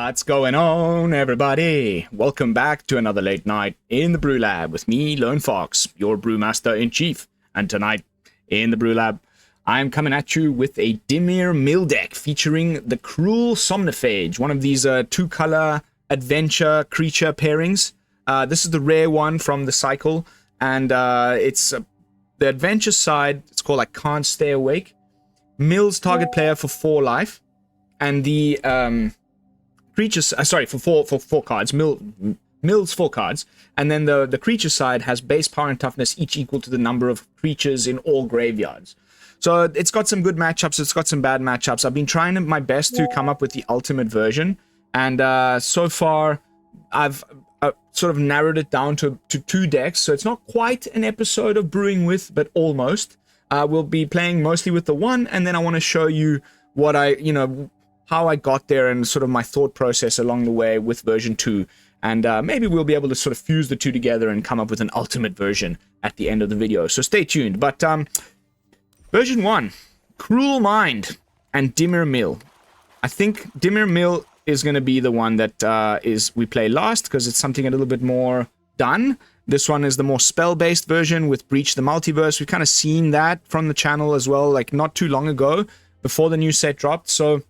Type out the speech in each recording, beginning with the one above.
What's going on, everybody? Welcome back to another late night in the BrewLab with me, Lone Fox, your Brewmaster-in-Chief. And tonight, in the BrewLab, I'm coming at you with a Dimir mill deck featuring the Cruel Somnophage, one of these two-color adventure creature pairings. This is the rare one from the cycle, and it's the adventure side. It's called like Can't Stay Awake. Mills target player for 4 life. And the creatures, for four cards. Mills 4 cards, and then the creature side has base power and toughness, each equal to the number of creatures in all graveyards. So it's got some good matchups. It's got some bad matchups. I've been trying my best to come up with the ultimate version, and so far I've sort of narrowed it down to 2 decks. So it's not quite an episode of Brewing with, but almost. We'll be playing mostly with the one, and then I want to show you what how I got there and sort of my thought process along the way with version 2. And maybe we'll be able to sort of fuse the two together and come up with an ultimate version at the end of the video. So stay tuned. But version 1, Cruel Mind and Dimir Mill. I think Dimir Mill is going to be the one that we play last, because it's something a little bit more done. This one is the more spell-based version with Breach the Multiverse. We've kind of seen that from the channel as well, like not too long ago, before the new set dropped. So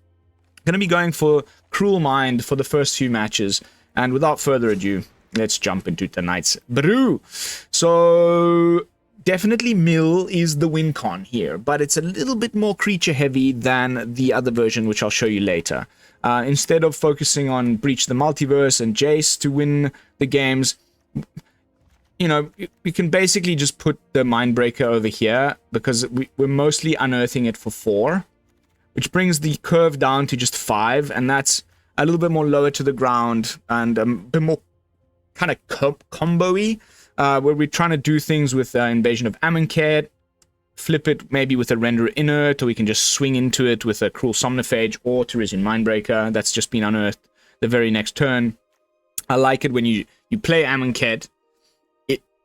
going to be going for Cruel Mind for the first few matches. And without further ado, let's jump into tonight's brew. So definitely Mill is the win con here, but it's a little bit more creature heavy than the other version, which I'll show you later. Instead of focusing on Breach the Multiverse and Jace to win the games, you know, we can basically just put the Mindbreaker over here, because we're mostly unearthing it for 4. Which brings the curve down to just 5, and that's a little bit more lower to the ground and a bit more kind of combo-y, where we're trying to do things with Invasion of Amonkhet, flip it maybe with a Render Inert, or we can just swing into it with a Cruel Somnophage or Terisian Mindbreaker that's just been unearthed the very next turn. I like it when you play Amonkhet,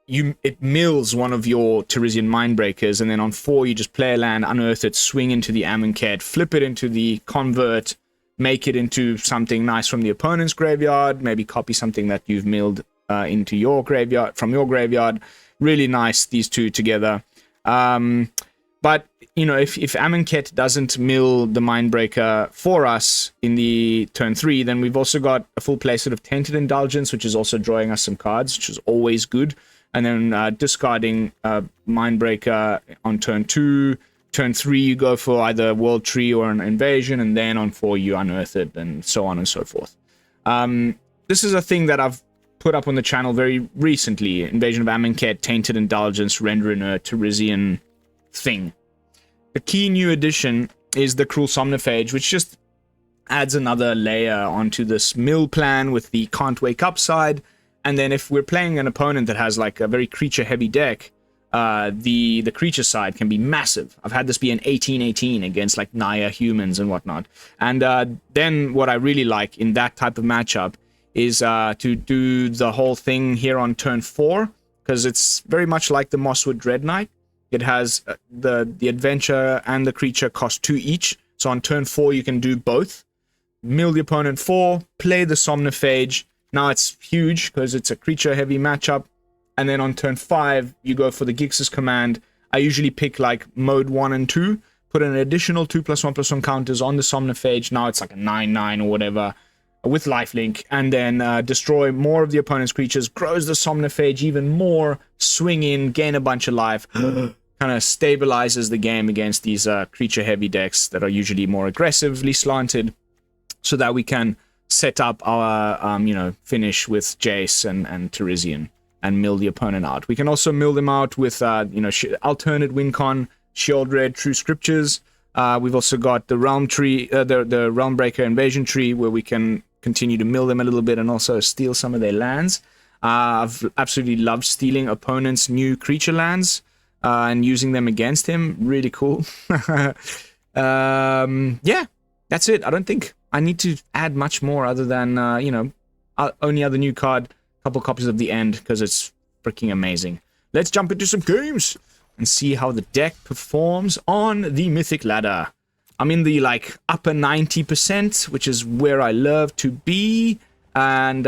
it mills one of your Terisian Mindbreakers, and then on 4 you just play a land, unearth it, swing into the Amonkhet, flip it into the Convert, make it into something nice from the opponent's graveyard, maybe copy something that you've milled into your graveyard, from your graveyard. Really nice, these two together. But, you know, if Amonkhet doesn't mill the Mindbreaker for us in the turn 3, then we've also got a full playset of Tainted Indulgence, which is also drawing us some cards, which is always good. And then discarding Mindbreaker on turn 2. Turn 3, you go for either World Tree or an Invasion, and then on 4, you unearth it, and so on and so forth. This is a thing that I've put up on the channel very recently. Invasion of Amonkhet, Tainted Indulgence, Render Inert, Terisian thing. The key new addition is the Cruel Somnophage, which just adds another layer onto this mill plan with the Can't Wake Up side. And then if we're playing an opponent that has like a very creature-heavy deck, the creature side can be massive. I've had this be an 18-18 against like Naya humans and whatnot. And then what I really like in that type of matchup is to do the whole thing here on turn 4, because it's very much like the Mosswood Dread Knight. It has the adventure and the creature cost 2 each. So on turn 4 you can do both. Mill the opponent 4, play the Somnophage. Now it's huge because it's a creature-heavy matchup. And then on turn 5, you go for the Gix's command. I usually pick like mode 1 and 2, put an additional 2+1/+1 counters on the Somnophage. Now it's like a 9/9 or whatever with lifelink. And then destroy more of the opponent's creatures, grows the Somnophage even more, swing in, gain a bunch of life. Kind of stabilizes the game against these creature-heavy decks that are usually more aggressively slanted, so that we can set up our, finish with Jace and Terisian and mill the opponent out. We can also mill them out with, alternate win con, Sheoldred, True Scriptures. We've also got the Realm tree, the Realmbreaker Invasion tree, where we can continue to mill them a little bit and also steal some of their lands. I've absolutely loved stealing opponents' new creature lands and using them against him. Really cool. Yeah, that's it. I don't think I need to add much more other than, only other new card, a couple copies of the End, because it's freaking amazing. Let's jump into some games and see how the deck performs on the Mythic ladder. I'm in the like upper 90%, which is where I love to be. And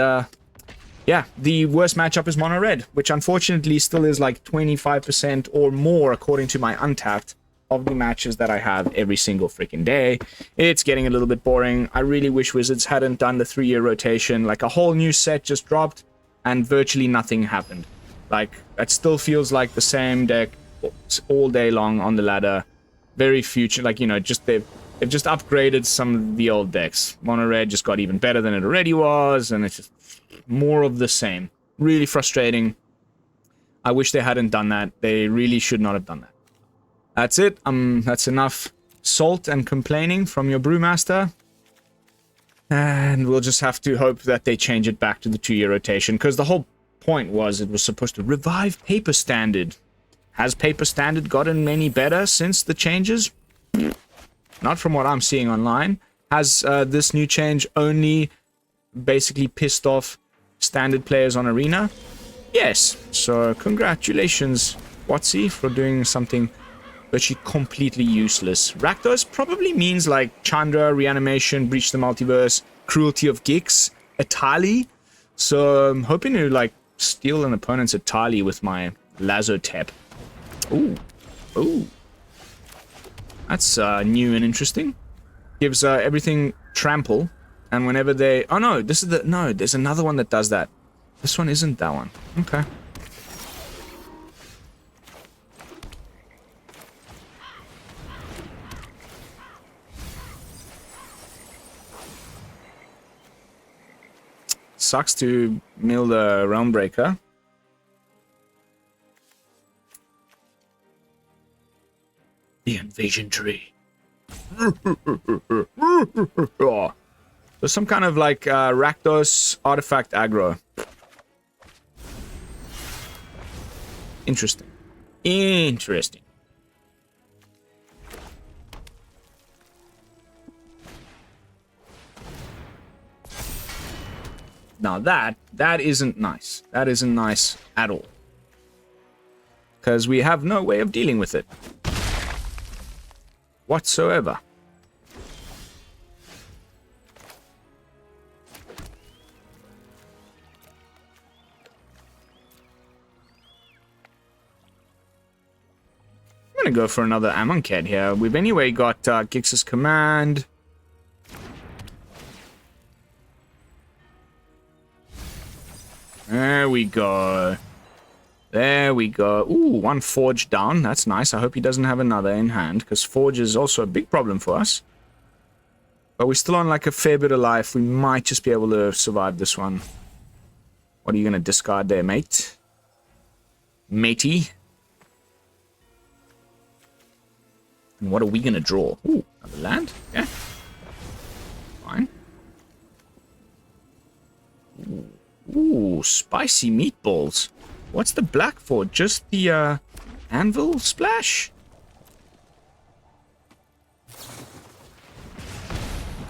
yeah, the worst matchup is mono red, which unfortunately still is like 25% or more according to my Untapped of the matches that I have every single freaking day. It's getting a little bit boring. I really wish Wizards hadn't done the 3-year rotation. Like a whole new set just dropped and virtually nothing happened. Like it still feels like the same deck all day long on the ladder. Very future, like, you know, just they've just upgraded some of the old decks. Mono red just got even better than it already was, and it's just more of the same. Really frustrating. I wish they hadn't done that. They really should not have done that. That's it. That's enough salt and complaining from your brewmaster. And we'll just have to hope that they change it back to the 2-year rotation, because the whole point was it was supposed to revive Paper Standard. Has Paper Standard gotten any better since the changes? Not from what I'm seeing online. Has this new change only basically pissed off Standard players on Arena? Yes. So congratulations, Watsy, for doing something virtually completely useless. Rakdos probably means like Chandra, Reanimation, Breach the Multiverse, Cruelty of Gix, Atali. So I'm hoping to like steal an opponent's Atali with my Lazotep. Ooh. Ooh. That's new and interesting. Gives everything trample. And whenever they... Oh no, this is the... No, there's another one that does that. This one isn't that one. Okay. Sucks to mill the Realmbreaker. The invasion tree. There's some kind of like Rakdos artifact aggro. Interesting. Interesting. Now that isn't nice. That isn't nice at all. Because we have no way of dealing with it. Whatsoever. I'm gonna go for another Amonkhet here. We've anyway got Gix's Command. There we go. There we go. Ooh, one Forge down. That's nice. I hope he doesn't have another in hand, because Forge is also a big problem for us. But we're still on like a fair bit of life. We might just be able to survive this one. What are you going to discard there, mate? Matey. And what are we going to draw? Ooh, another land? Yeah. Fine. Ooh, spicy meatballs. What's the black for? Just the anvil splash?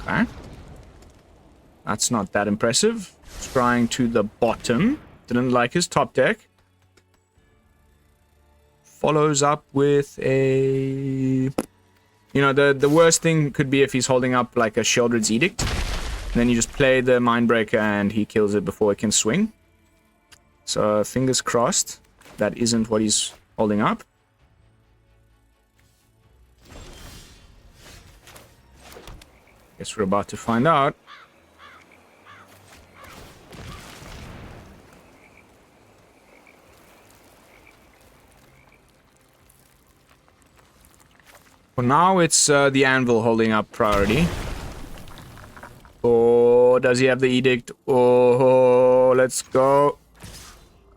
Okay. That's not that impressive. Scrying to the bottom. Didn't like his top deck. Follows up with a... You know, the worst thing could be if he's holding up like a Sheoldred's Edict. And then you just play the Mindbreaker and he kills it before it can swing. So, fingers crossed, that isn't what he's holding up. Guess we're about to find out. For now, it's the anvil holding up priority. Oh, does he have the Edict? Oh, let's go.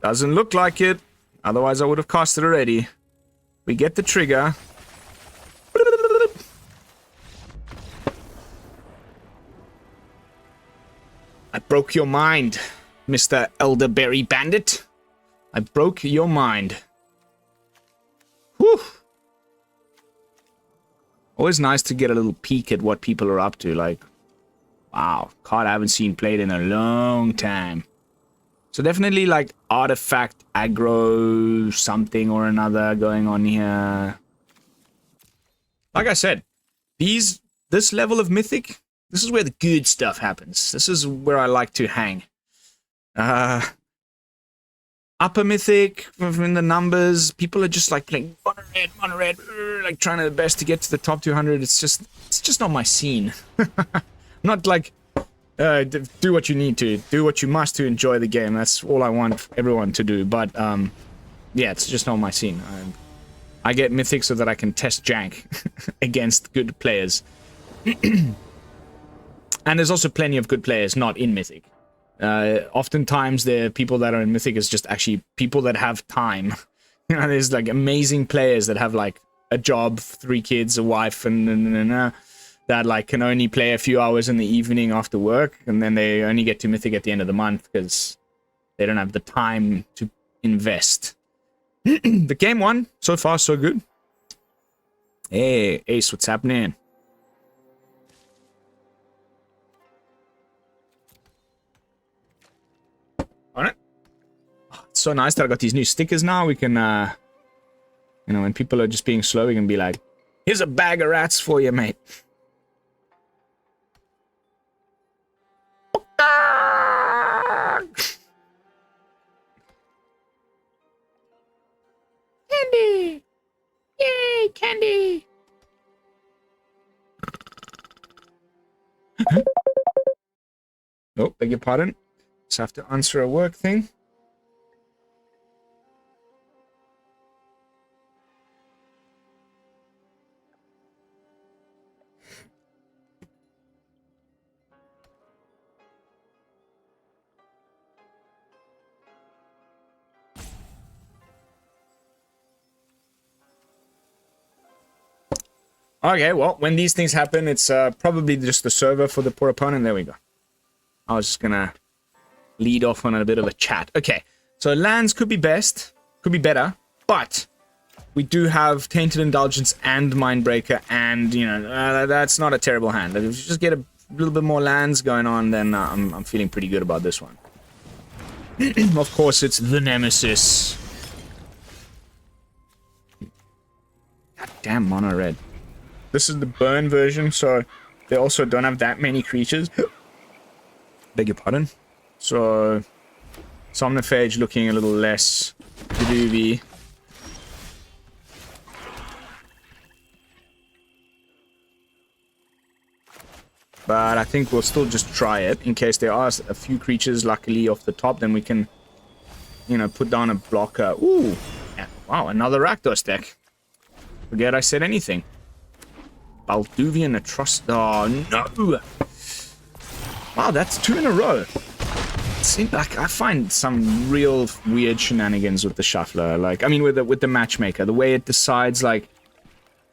Doesn't look like it. Otherwise, I would have cast it already. We get the trigger. I broke your mind, Mr. Elderberry Bandit. I broke your mind. Whew. Always nice to get a little peek at what people are up to. Like, wow, card I haven't seen played in a long time. So definitely like artifact aggro something or another going on here. Like I said, this level of Mythic, this is where the good stuff happens. This is where I like to hang. Upper Mythic, in the numbers, people are just like playing mono red, like trying their best to get to the top 200. It's just not my scene. Not like, do what you need to, do what you must to enjoy the game. That's all I want everyone to do. But, yeah, it's just not my scene. I get Mythic so that I can test jank against good players. And there's also plenty of good players not in Mythic. Oftentimes the people that are in Mythic is just actually people that have time. You know, there's like amazing players that have like a job, 3 kids, a wife, and that like can only play a few hours in the evening after work, and then they only get to Mythic at the end of the month because they don't have the time to invest. The game won. So far, so good. Hey, Ace, what's happening? Alright. Oh, it's so nice that I got these new stickers now. We can, you know, when people are just being slow, we can be like, here's a bag of rats for you, mate. Candy! Yay, candy! Oh, beg your pardon. Just have to answer a work thing. Okay, well, when these things happen, it's probably just the server for the poor opponent. There we go. I was just gonna lead off on a bit of a chat. Okay, so lands could be best, could be better, but we do have Tainted Indulgence and Mindbreaker, and, you know, that's not a terrible hand. If you just get a little bit more lands going on, then I'm feeling pretty good about this one. Of course, it's the Nemesis. God damn, mono red. This is the burn version, so they also don't have that many creatures. Beg your pardon. So, Somnophage looking a little less groovy. But I think we'll still just try it, in case there are a few creatures, luckily, off the top, then we can, you know, put down a blocker. Ooh! Yeah, wow, another Rakdos deck. Forget I said anything. Balduvian Atrocity. Oh, no! Wow, that's 2 in a row. It seems like I find some real weird shenanigans with the shuffler. Like, I mean, with the matchmaker, the way it decides like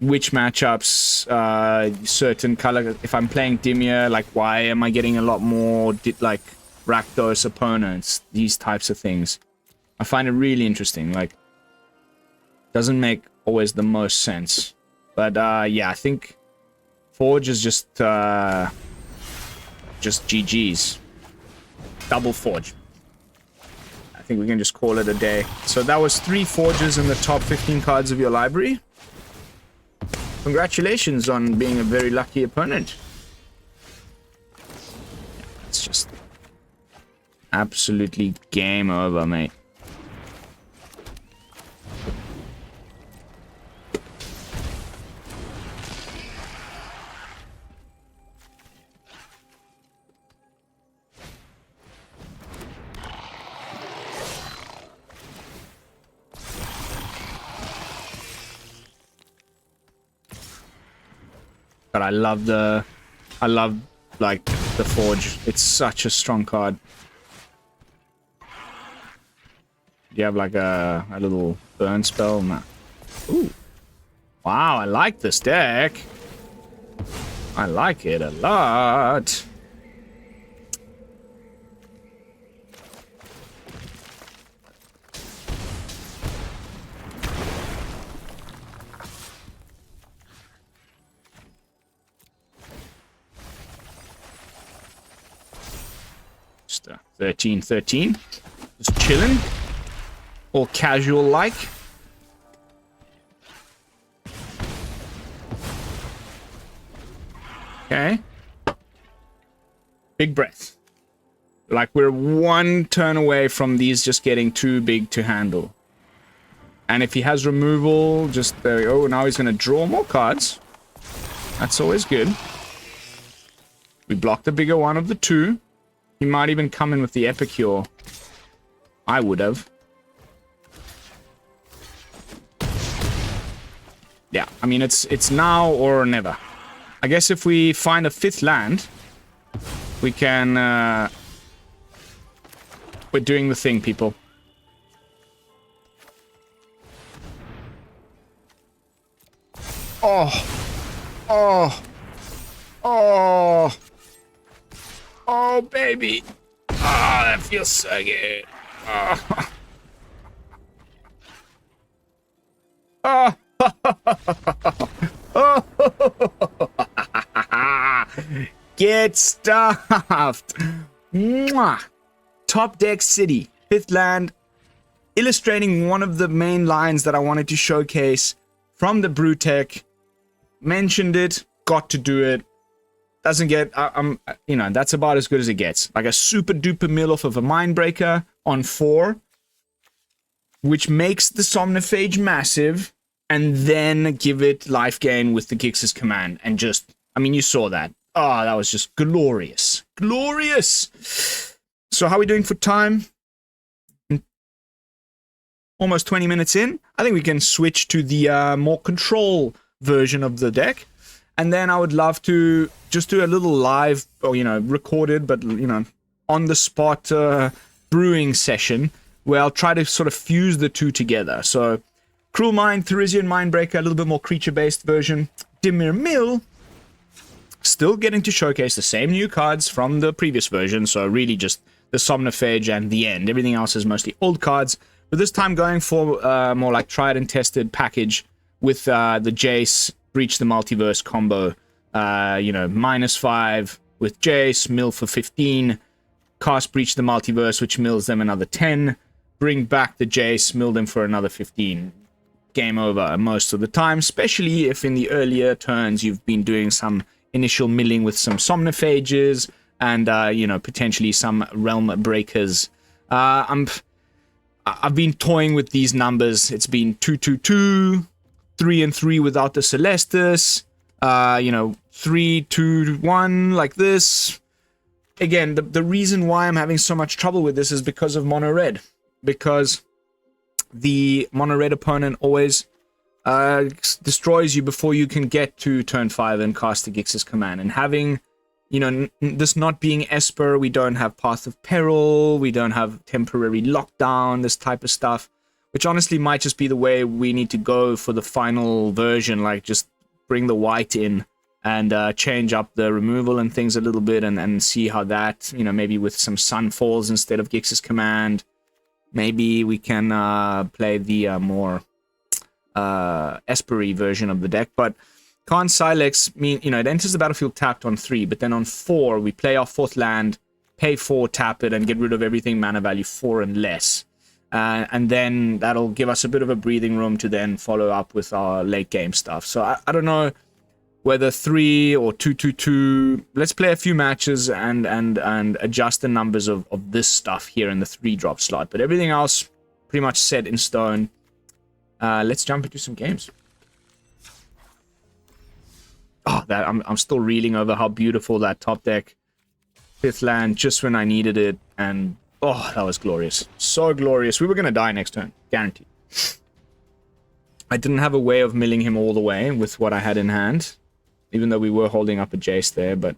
which matchups, certain color. If I'm playing Dimir, like, why am I getting a lot more like Rakdos opponents? These types of things, I find it really interesting. Like, doesn't make always the most sense, but yeah, I think Forge is just GG's. Double Forge. I think we can just call it a day. So that was 3 Forges in the top 15 cards of your library. Congratulations on being a very lucky opponent. It's just absolutely game over, mate. But I love like the Forge. It's such a strong card. Do you have like a little burn spell? Nah. Ooh. Wow, I like this deck. I like it a lot. Just 13-13. Just chilling. All casual like. Okay. Big breath. Like, we're one turn away from these just getting too big to handle. And if he has removal, just there we go. Now he's going to draw more cards. That's always good. We block the bigger one of the two. He might even come in with the Epicure. I would have. Yeah, I mean, it's now or never. I guess if we find a 5th land, we can... we're doing the thing, people. Oh. Oh. Oh. Oh, baby. Oh, that feels so good. Oh. Oh. Oh. Get stuffed. Mwah. Top deck city. 5th land. Illustrating one of the main lines that I wanted to showcase from the brew tech. Mentioned it. Got to do it. Doesn't get... you know, that's about as good as it gets. Like a super duper mill off of a Mindbreaker on 4. Which makes the Somnophage massive. And then give it life gain with the Gix's command. And just... I mean, you saw that. Oh, that was just glorious. Glorious! So how are we doing for time? Almost 20 minutes in. I think we can switch to the more control version of the deck. And then I would love to just do a little live, or, you know, recorded, but, you know, on the spot brewing session where I'll try to sort of fuse the two together. So, Cruel Mind, Terisian Mindbreaker, a little bit more creature-based version. Dimir Mill, still getting to showcase the same new cards from the previous version. So really just the Somnophage and the end. Everything else is mostly old cards. But this time going for more like tried and tested package with the Jace, Breach the Multiverse combo. You know, -5 with Jace, mill for 15. Cast Breach the Multiverse, which mills them another 10. Bring back the Jace, mill them for another 15. Game over most of the time, especially if in the earlier turns you've been doing some initial milling with some Somnophages and, you know, potentially some Realmbreakers. I've been toying with these numbers. It's been 2-2-2, 3-3 without the Celestus, you know, 3-2-1 like this. Again, the reason why I'm having so much trouble with this is because of mono red. Because the mono red opponent always destroys you before you can get to turn 5 and cast the Gix's command. And having, you know, this not being Esper, we don't have Path of Peril, we don't have temporary lockdown, this type of stuff, which honestly might just be the way we need to go for the final version. Like, just bring the white in and change up the removal and things a little bit, and see how that, you know, maybe with some Sunfalls instead of Gix's command, maybe we can play the more Espery version of the deck. But can't Silex mean, you know, it enters the battlefield tapped on 3, but then on 4 we play our 4th land, pay 4, tap it, and get rid of everything mana value 4 and less. And then that'll give us a bit of a breathing room to then follow up with our late game stuff. So I don't know whether 3 or 2-2-2. Let's play a few matches and adjust the numbers of this stuff here in the 3-drop slot. But everything else pretty much set in stone. Let's jump into some games. Oh, that I'm still reeling over how beautiful that top deck 5th land just when I needed it, and oh, that was glorious. So glorious. We were gonna die next turn, guaranteed. I didn't have a way of milling him all the way with what I had in hand, even though we were holding up a Jace there, but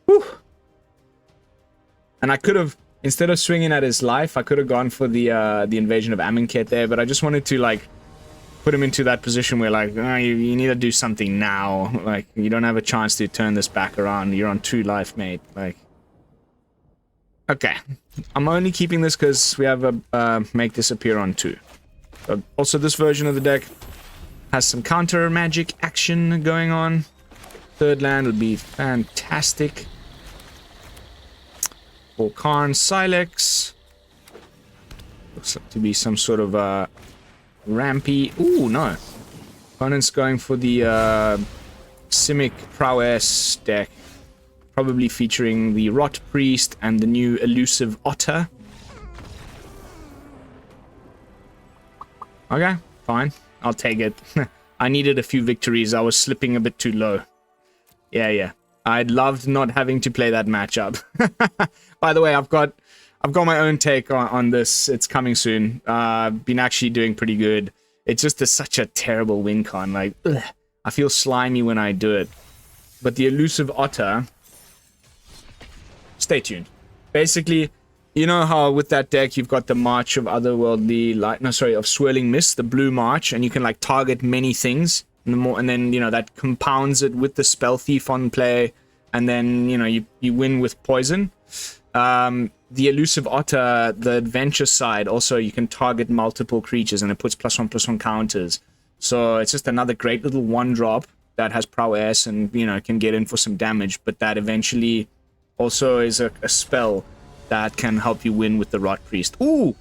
Whew. And I could have, instead of swinging at his life, I could have gone for the Invasion of Amonkhet there, but I just wanted to, like, put him into that position where, like, oh, you need to do something now. Like, you don't have a chance to turn this back around. You're on 2 life, mate. Like, okay. I'm only keeping this because we have a make this appear on 2. But also, this version of the deck has some counter magic action going on. 3rd land would be fantastic. For Karn Silex. Looks like to be some sort of rampy. Ooh, no. Opponent's going for the Simic Prowess deck. Probably featuring the Rot Priest and the new Elusive Otter. Okay, fine. I'll take it. I needed a few victories. I was slipping a bit too low. Yeah. I'd loved not having to play that matchup. By the way, I've got my own take on this. It's coming soon. I've been actually doing pretty good. It's just such a terrible win con. Like, ugh, I feel slimy when I do it. But the Elusive Otter... Stay tuned. Basically, you know how with that deck you've got the March of Otherworldly Light... No, sorry, of Swirling Mist, the blue March, and you can, like, target many things. And then, you know, that compounds it with the Spell Thief on play, and then, you know, you win with poison. The Elusive Otter, the adventure side, also you can target multiple creatures, and it puts +1/+1 counters. So it's just another great little 1-drop that has prowess and, you know, can get in for some damage, but that eventually also is a spell that can help you win with the Rot Priest. Ooh!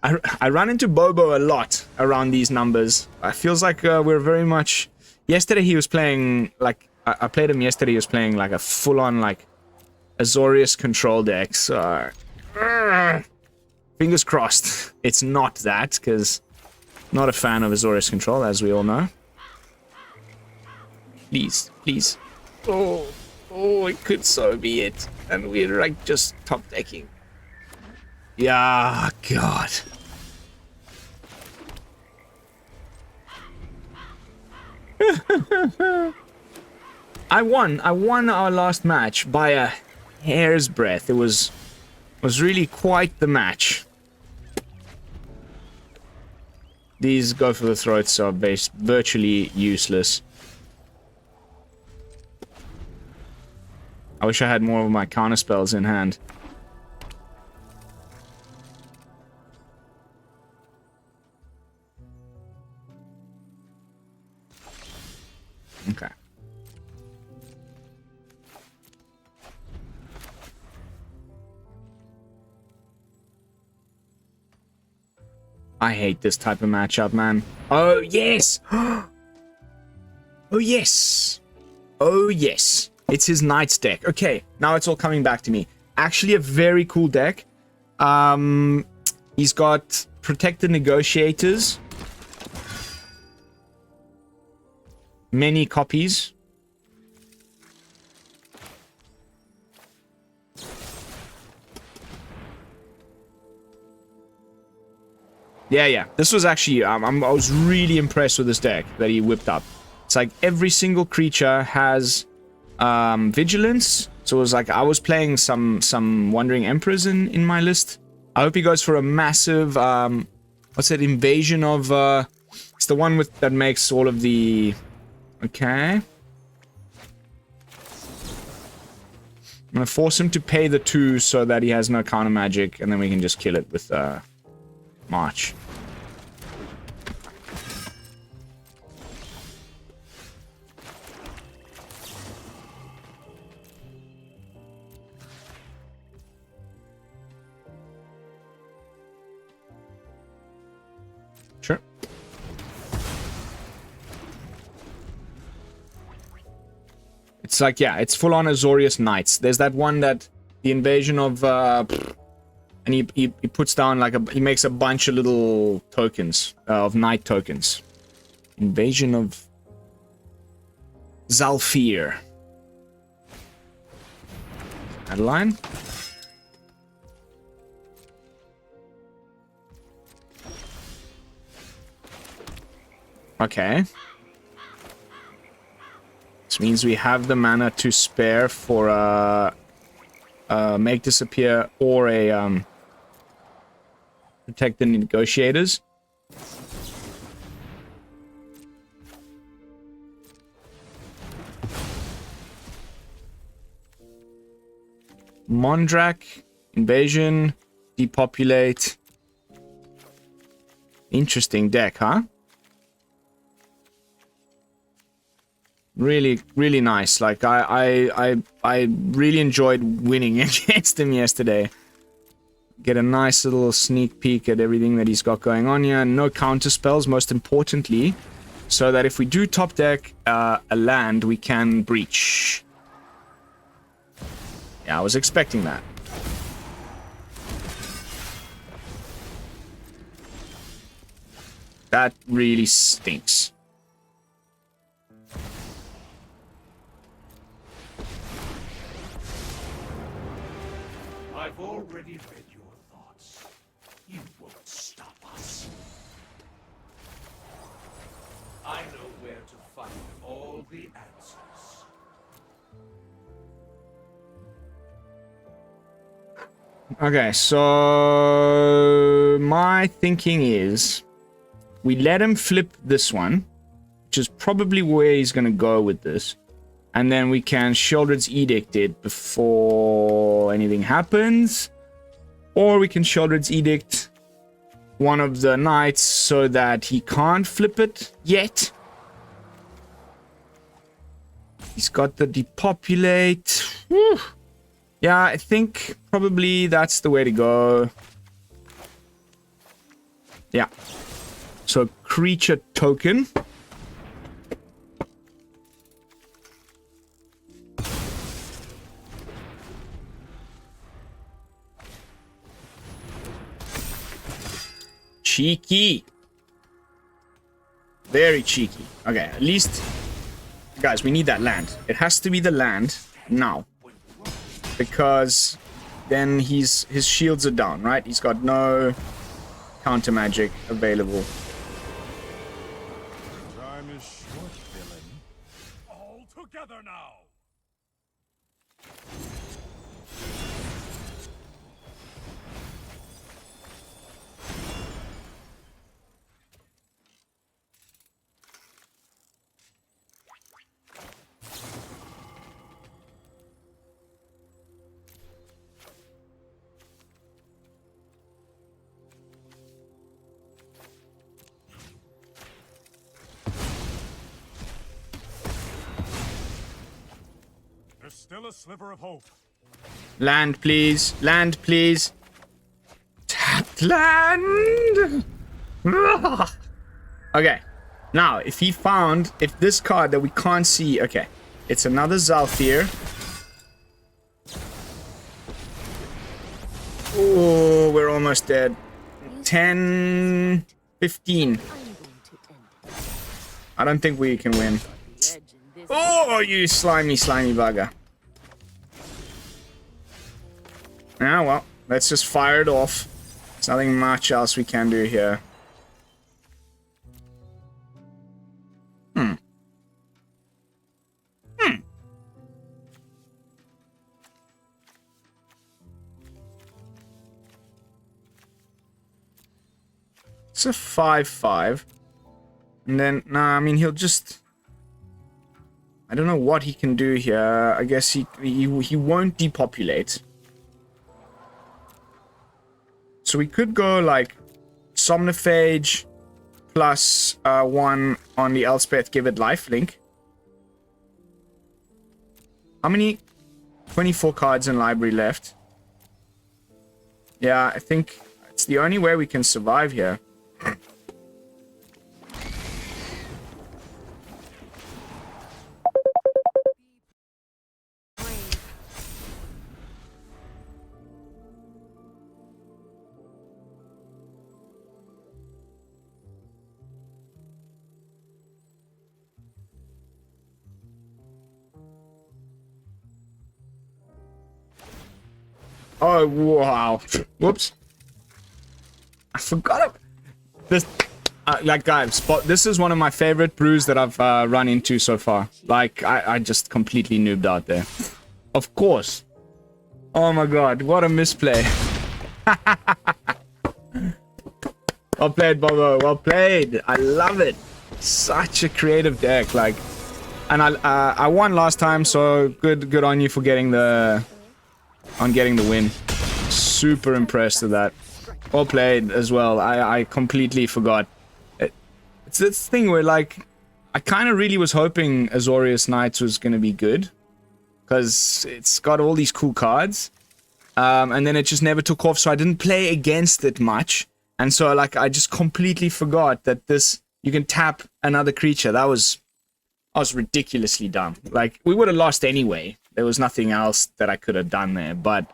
I run into Bobo a lot around these numbers. It feels like we're very much... Yesterday he was playing, like... I played him yesterday, he was playing like a full-on, like, Azorius control deck, so... Fingers crossed it's not that, because... Not a fan of Azorius control, as we all know. Please, please. Oh, it could so be it. And we're, like, just top-decking. Yeah, God. I won our last match by a hair's breadth. It was really quite the match. These go for the throats are virtually useless. I wish I had more of my counter spells in hand. Okay. I hate this type of matchup, man. Oh, yes! Oh, yes! Oh, yes. It's his Knights deck. Okay, now it's all coming back to me. Actually, a very cool deck. He's got Protected Negotiators. Many copies. Yeah. This was actually... I was really impressed with this deck that he whipped up. It's like every single creature has Vigilance. So it was like I was playing some Wandering Emperors in my list. I hope he goes for a massive... what's that? Invasion of... it's the one that makes all of the... Okay. I'm gonna force him to pay the 2 so that he has no counter magic, and then we can just kill it with March. Sure. It's like, yeah, it's full-on Azorius Knights. There's that one that the Invasion of... and he puts down like he makes a bunch of little tokens, of Knight tokens. Invasion of... Zalfir. Adeline? Okay. This means we have the mana to spare for Make Disappear or a Protect the Negotiators. Mondrak, Invasion, Depopulate. Interesting deck, huh? Really, really nice. Like I really enjoyed winning against him yesterday. Get a nice little sneak peek at everything that he's got going on here. No counter spells, most importantly. so that if we do top deck a land, we can breach. Yeah, I was expecting that. That really stinks. I've already read your thoughts. You won't stop us. I know where to find all the answers. Okay, so my thinking is we let him flip this one, which is probably where he's going to go with this. And then we can Sheoldred's Edict it before anything happens. Or we can Sheoldred's Edict one of the knights so that he can't flip it yet. He's got the depopulate. Whew. Yeah, I think probably that's the way to go. Yeah. So, creature token. Cheeky. Very cheeky. Okay, at least... Guys, we need that land. It has to be the land now. Because then his shields are down, right? He's got no counter magic available. Time is short, villain. All together now. There's still a sliver of hope. Land, please. Land, please. Tapped land! Ugh. Okay. Now, if he found... If this card that we can't see... Okay. It's another Zalfir. Oh, we're almost dead. 10... 15. I don't think we can win. Oh, you slimy bugger. Ah, well, let's just fire it off. There's nothing much else we can do here. It's a 5/5. And then, nah, I mean, he'll just... I don't know what he can do here. I guess he won't depopulate. So we could go like Somnophage plus 1 on the Elspeth Give It Lifelink. How many? 24 cards in library left. Yeah, I think it's the only way we can survive here. Oh, wow. Whoops. I forgot it. This, like, guys, this is one of my favorite brews that I've run into so far. Like, I just completely noobed out there. Of course. Oh my god, what a misplay. Well played, Bobo. Well played. I love it. Such a creative deck. Like, and I won last time, so good on you for getting the... getting the win. Super impressed with that. Well played as well. I completely forgot. It's this thing where, like, I kind of really was hoping Azorius Knights was going to be good. Because it's got all these cool cards. And then it just never took off, so I didn't play against it much. And so, like, I just completely forgot that this You can tap another creature. That was ridiculously dumb. Like, we would have lost anyway. There was nothing else that I could have done there, but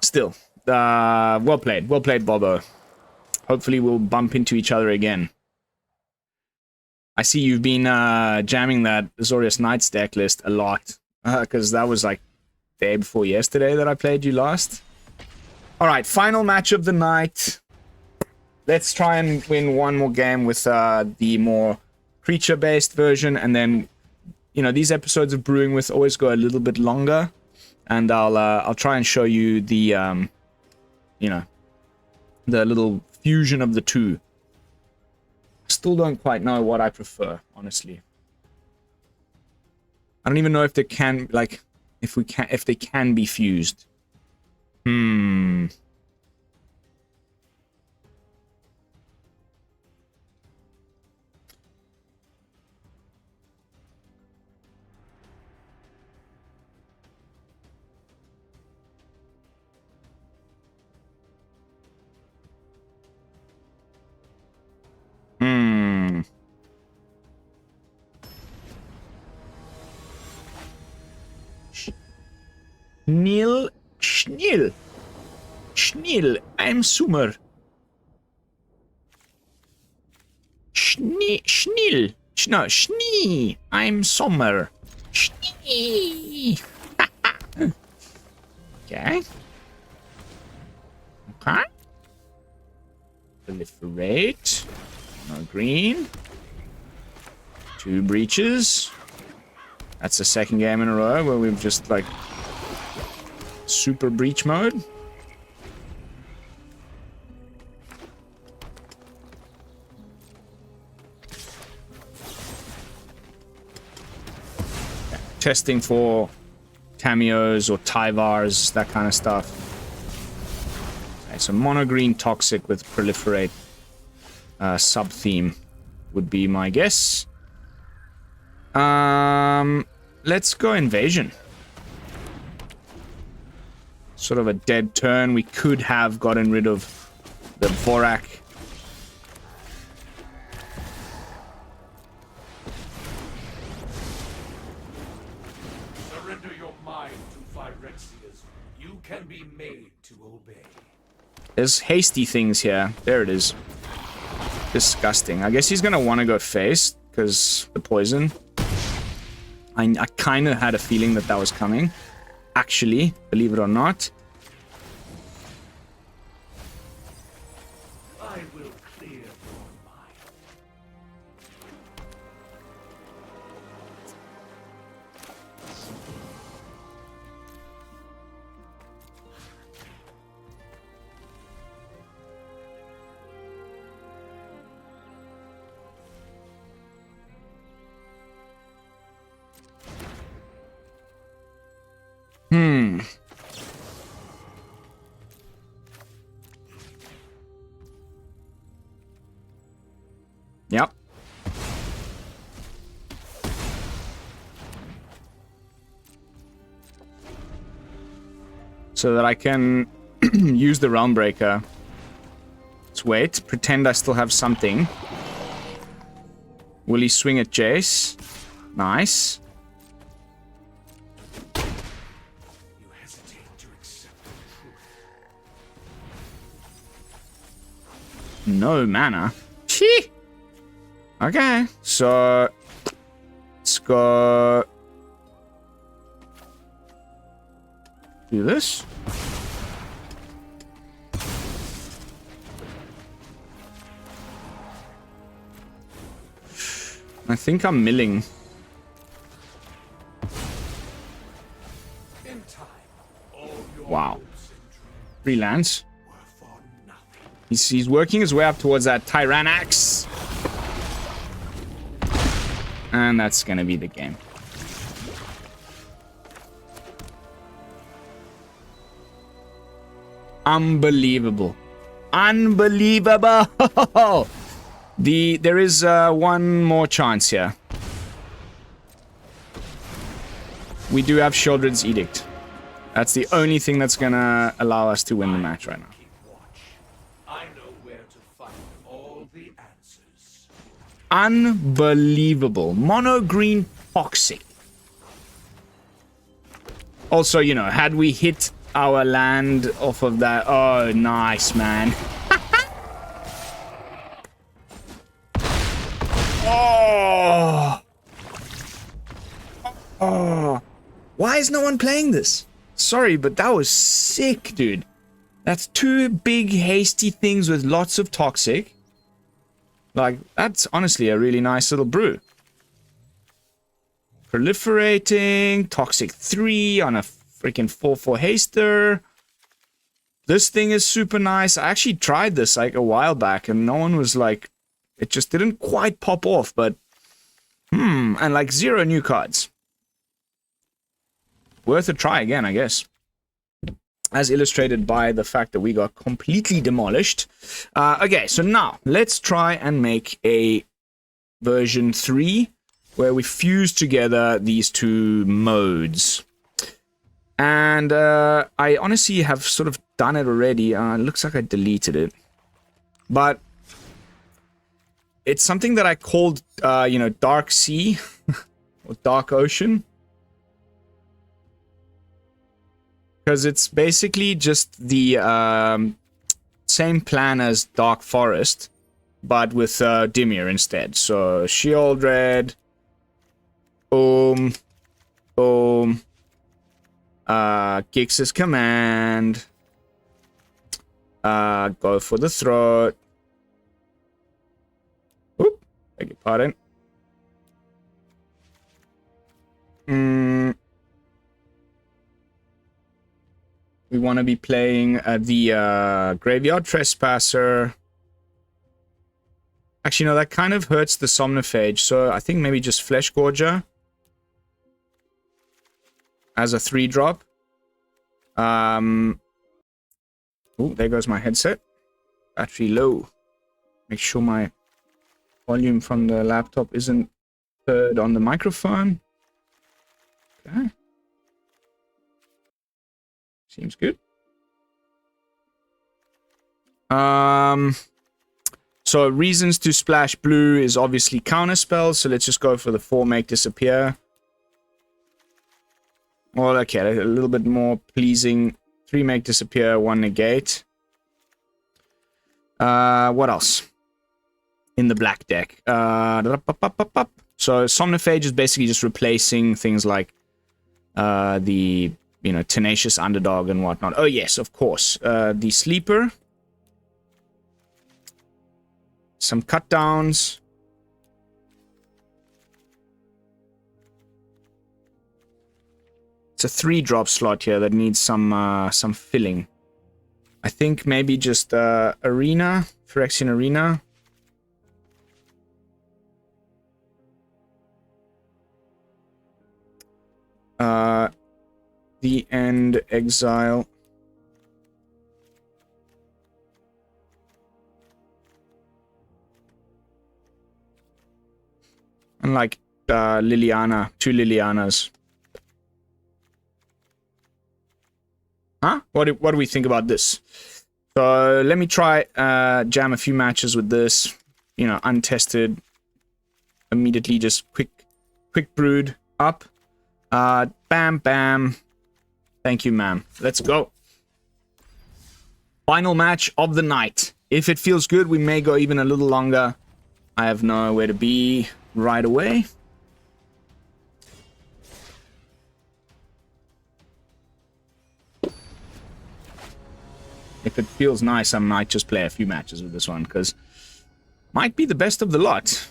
still, well played, Bobo. Hopefully we'll bump into each other again. I see you've been jamming that Azorius Knights deck list a lot, because that was like day before yesterday that I played you last. Alright, final match of the night. Let's try and win one more game with the more creature-based version, and then, you know, these episodes of Brewing with always go a little bit longer, and I'll try and show you the, you know, the little fusion of the two. Still don't quite know what I prefer, honestly. I don't even know if they can, like, if they can be fused. Schnil, I'm Sumer. Schnil, no, Schnee, I'm Sommer. Schnee. Okay. Okay. Proliferate. No green. 2 breaches. That's the second game in a row where we've just, like, super breach mode. Testing for cameos or Tyvars, that kind of stuff. Okay, so mono green toxic with proliferate sub-theme would be my guess. Let's go Invasion. Sort of a dead turn. We could have gotten rid of the Vorak. Surrender your mind to Phyrexia's. You can be made to obey. There's hasty things here. There it is. Disgusting. I guess he's gonna want to go face because the poison. I kind of had a feeling that was coming. Actually, believe it or not. I will clear your mind. Yep. So that I can use the Realmbreaker. Let's wait. Pretend I still have something. Will he swing at Jace? Nice. You hesitate to accept the truth. No mana. Chee. Okay, so let's go do this. I think I'm milling. In time, all your Wow. hopes and dreams 3 lands. were for nothing. He's working his way up towards that Tyrannax. And that's gonna be the game. Unbelievable. Unbelievable! There is one more chance here. We do have Sheoldred's Edict. That's the only thing that's gonna allow us to win the match right now. Keep watch. I know where to find all the answers. Unbelievable. Mono green toxic. Also, you know, had we hit our land off of that... Oh, nice, man. Oh. Oh. Why is no one playing this? Sorry, but that was sick, dude. That's two big, hasty things with lots of toxic. Like, that's honestly a really nice little brew. Proliferating, toxic 3 on a freaking 4/4 haster. This thing is super nice. I actually tried this like a while back and no one was like, it just didn't quite pop off, but and like 0 new cards. Worth a try again, I guess. As illustrated by the fact that we got completely demolished. Okay, so now let's try and make a version 3 where we fuse together these two modes. And I honestly have sort of done it already. It looks like I deleted it. But it's something that I called, you know, Dark Sea or Dark Ocean. Because it's basically just the same plan as Dark Forest, but with Dimir instead. So Sheoldred, boom, boom, Gix's command, go for the throat. Oop, beg your pardon. We want to be playing the Graveyard Trespasser. Actually, no, that kind of hurts the Somnophage, so I think maybe just Flesh Gorger as a 3-drop. Oh, there goes my headset. Battery low. Make sure my volume from the laptop isn't heard on the microphone. Okay. Seems good. So reasons to splash blue is obviously counter spells, so let's just go for the 4 make disappear. Well, okay, a little bit more pleasing. 3 make disappear, 1 negate. What else? In the black deck. So Somnophage is basically just replacing things like the, you know, Tenacious Underdog and whatnot. Oh, yes, of course. The Sleeper. Some cut downs. It's a 3-drop slot here that needs some filling. I think maybe just Arena, Phyrexian Arena. The End Exile. And like Liliana, 2 Lilianas. Huh? What do we think about this? So let me try jam a few matches with this. You know, untested. Immediately just quick brewed up. Bam, bam. Thank you, ma'am. Let's go. Final match of the night. If it feels good, we may go even a little longer. I have nowhere to be right away. If it feels nice, I might just play a few matches with this one, because might be the best of the lot.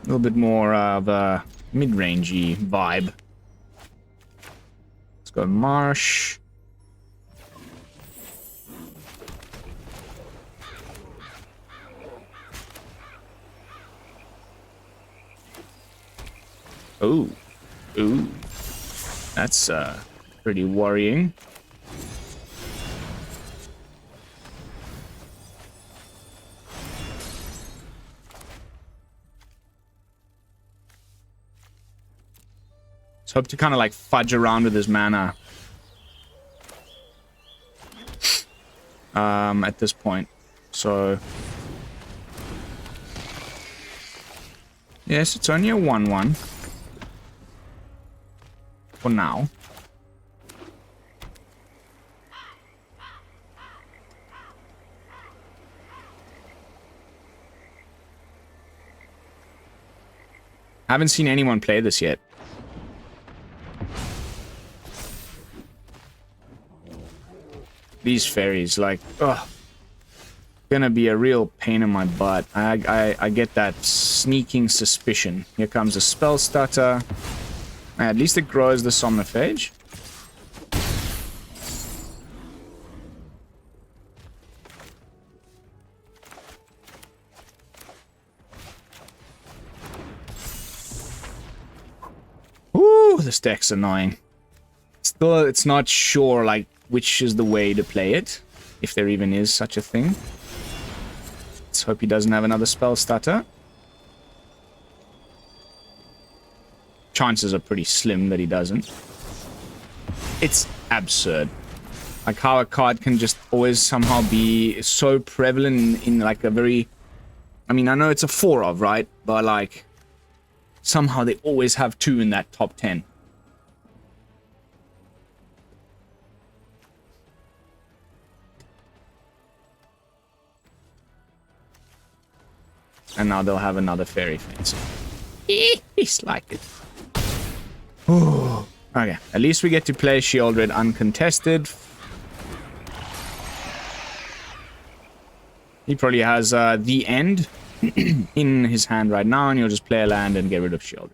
A little bit more of a mid-rangey vibe. Let's go Marsh. Ooh. Ooh. That's pretty worrying. So hope to kind of like fudge around with his mana. At this point. So Yes, it's only a 1/1. For now. Haven't seen anyone play this yet. These fairies, like, ugh. Gonna be a real pain in my butt. I get that sneaking suspicion. Here comes a spell stutter. At least it grows the Somnophage. Ooh, this deck's annoying. Still, it's not sure, like, which is the way to play it. If there even is such a thing. Let's hope he doesn't have another spell stutter. Chances are pretty slim that he doesn't. It's absurd. Like how a card can just always somehow be so prevalent in like a very... I mean, I know it's a 4 of, right? But like... Somehow they always have 2 in that top 10. And now they'll have another fairy fence. It's like it. Ooh. Okay, at least we get to play Sheoldred uncontested. He probably has the end in his hand right now, and he'll just play a land and get rid of Sheoldred.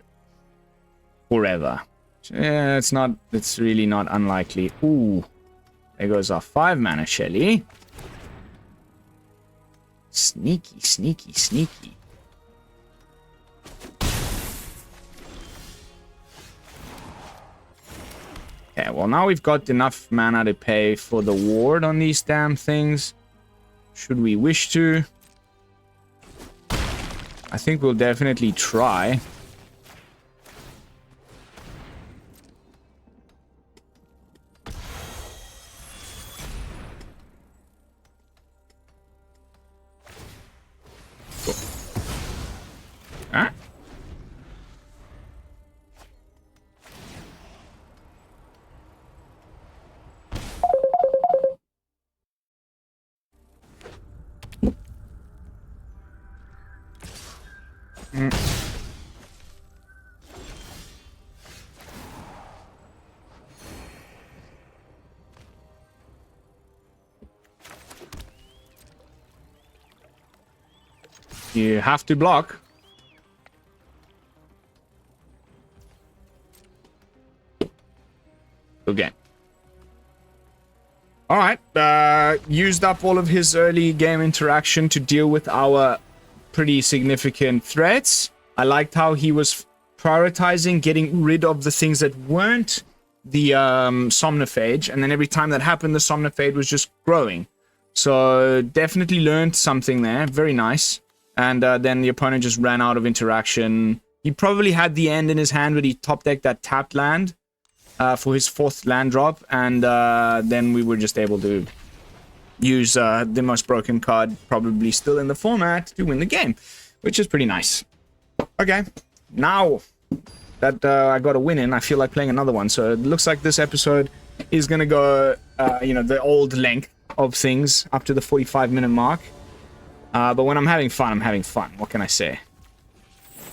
Forever. Yeah, it's really not unlikely. Ooh. There goes our 5-mana Shelly. Sneaky, sneaky, sneaky. Okay, well now we've got enough mana to pay for the ward on these damn things. Should we wish to? I think we'll definitely try. Cool. Ah. You have to block. Again. Alright. Used up all of his early game interaction to deal with our pretty significant threats. I liked how he was prioritizing getting rid of the things that weren't the Somnophage, and then every time that happened, the Somnophage was just growing. So definitely learned something there. Very nice. And then the opponent just ran out of interaction. He probably had the end in his hand, but he top decked that tapped land for his 4th land drop, and then we were just able to use the most broken card probably still in the format to win the game, which is pretty nice. Okay, now that I got a win in, I feel like playing another one. So it looks like this episode is going to go, you know, the old length of things up to the 45-minute mark. But when I'm having fun, I'm having fun. What can I say?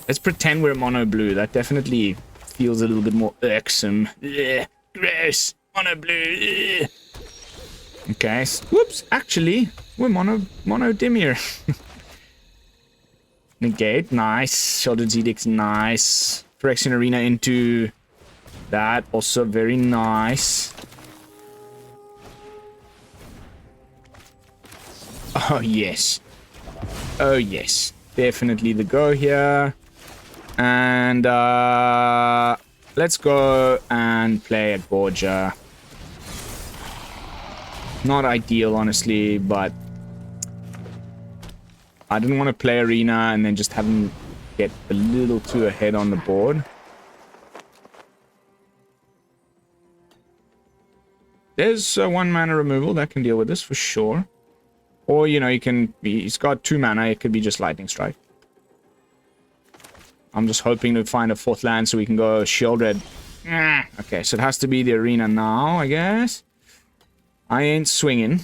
Let's pretend we're mono blue. That definitely feels a little bit more irksome. Ugh, gross. Mono blue. Ugh. Okay. Whoops. Actually, we're mono Dimir. Negate. Nice. Sheoldred's Edict. Nice. Phyrexian Arena into that. Also very nice. Oh, yes. Oh, yes. Definitely the go here. And let's go and play a Gorger. Not ideal, honestly, but I didn't want to play Arena and then just have him get a little too ahead on the board. There's a 1 mana removal that can deal with this for sure. Or, you know, he can be... He's got 2 mana. It could be just Lightning Strike. I'm just hoping to find a 4th land so we can go Sheoldred. Okay, so it has to be the arena now, I guess. I ain't swinging.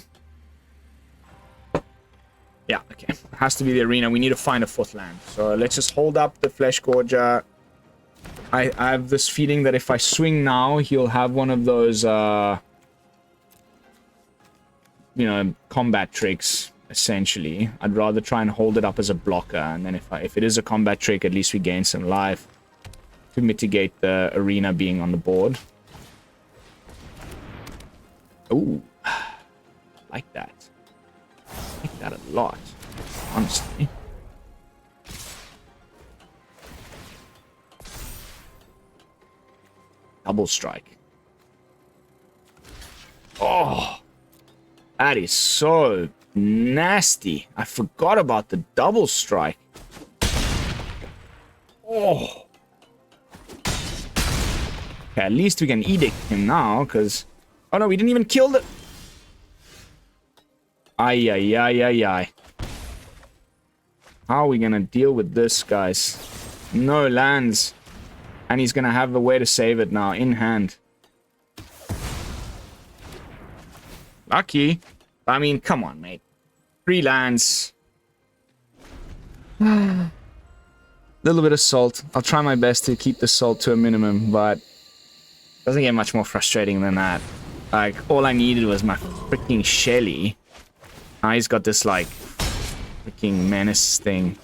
Yeah, okay. It has to be the arena. We need to find a 4th land. So let's just hold up the Flesh Gorger. I have this feeling that if I swing now, he'll have one of those, you know, combat tricks, essentially. I'd rather try and hold it up as a blocker, and then if it is a combat trick, at least we gain some life to mitigate the arena being on the board. Ooh, like that. I like that a lot, honestly. Double strike. Oh, that is so nasty. I forgot about the double strike. Oh. Okay, at least we can edict him now, because... Oh no, we didn't even kill the... Ay, ay, ay, ay, ay. How are we gonna deal with this, guys? No lands. And he's gonna have a way to save it now, in hand. Lucky. I mean, come on, mate. 3 lands. Little bit of salt. I'll try my best to keep the salt to a minimum, but... doesn't get much more frustrating than that. Like, all I needed was my freaking Shelly. Now he's got this, like, freaking menace thing.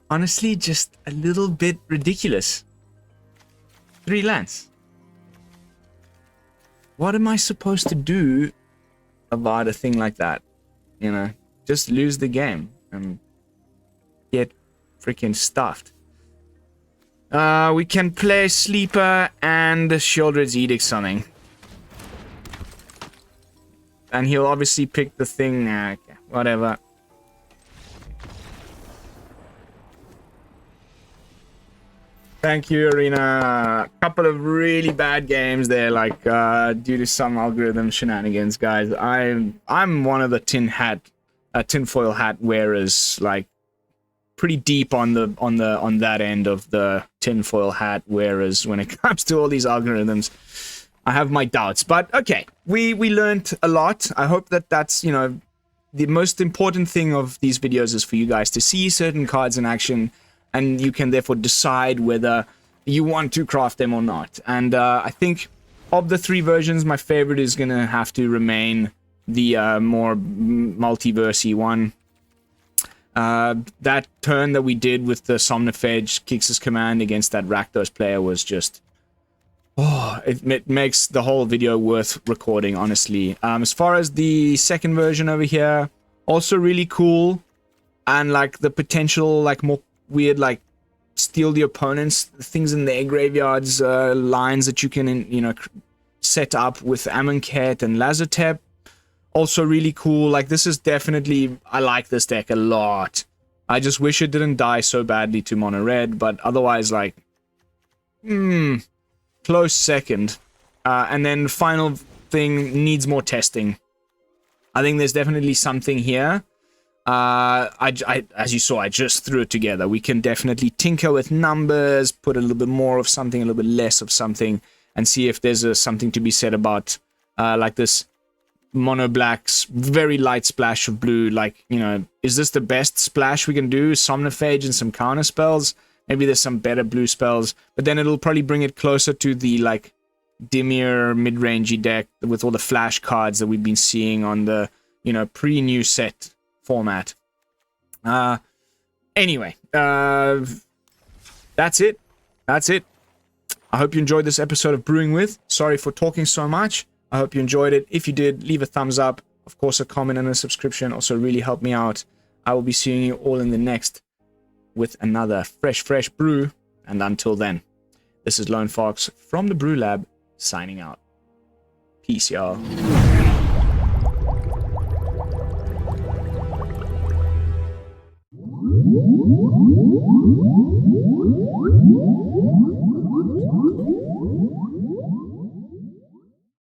Honestly, just a little bit ridiculous. 3 lands. What am I supposed to do about a thing like that? You know, just lose the game and get freaking stuffed. We can play Sleeper and Sheoldred's Edict something. And he'll obviously pick the thing. Okay, whatever. Thank you, Arena. A couple of really bad games there, like due to some algorithm shenanigans, guys. I'm one of the tinfoil hat wearers, like pretty deep on that end of the tinfoil hat wearers when it comes to all these algorithms. I have my doubts, but okay, we learned a lot. I hope that's, you know, the most important thing of these videos is for you guys to see certain cards in action, and you can therefore decide whether you want to craft them or not. And I think of the 3 versions, my favorite is going to have to remain the more multiversy one. That turn that we did with the Somnophage Kix's command against that Rakdos player was just... oh, it makes the whole video worth recording, honestly. As far as the second version over here, also really cool. And like the potential, like more weird, like steal the opponents, things in their graveyards, lines that you can, you know, set up with Amonkhet and Lazotep. Also really cool. Like, this is definitely, I like this deck a lot. I just wish it didn't die so badly to mono red, but otherwise, like, close second. And then final thing, needs more testing. I think there's definitely something here. As you saw, I just threw it together. We can definitely tinker with numbers, put a little bit more of something, a little bit less of something, and see if there's something to be said about, like this mono black's very light splash of blue. Like, you know, is this the best splash we can do? Somnophage and some counter spells. Maybe there's some better blue spells, but then it'll probably bring it closer to the, like, Dimir mid-rangey deck with all the flash cards that we've been seeing on the, you know, pre-new set format. Anyway, that's it. I hope you enjoyed this episode of Brewing With. Sorry for talking so much. I hope you enjoyed it. If you did, leave a thumbs up. Of course, a comment and a subscription also really help me out. I will be seeing you all in the next with another fresh brew. And until then, this is Lone Fox from the BrewLab signing out. Peace, y'all.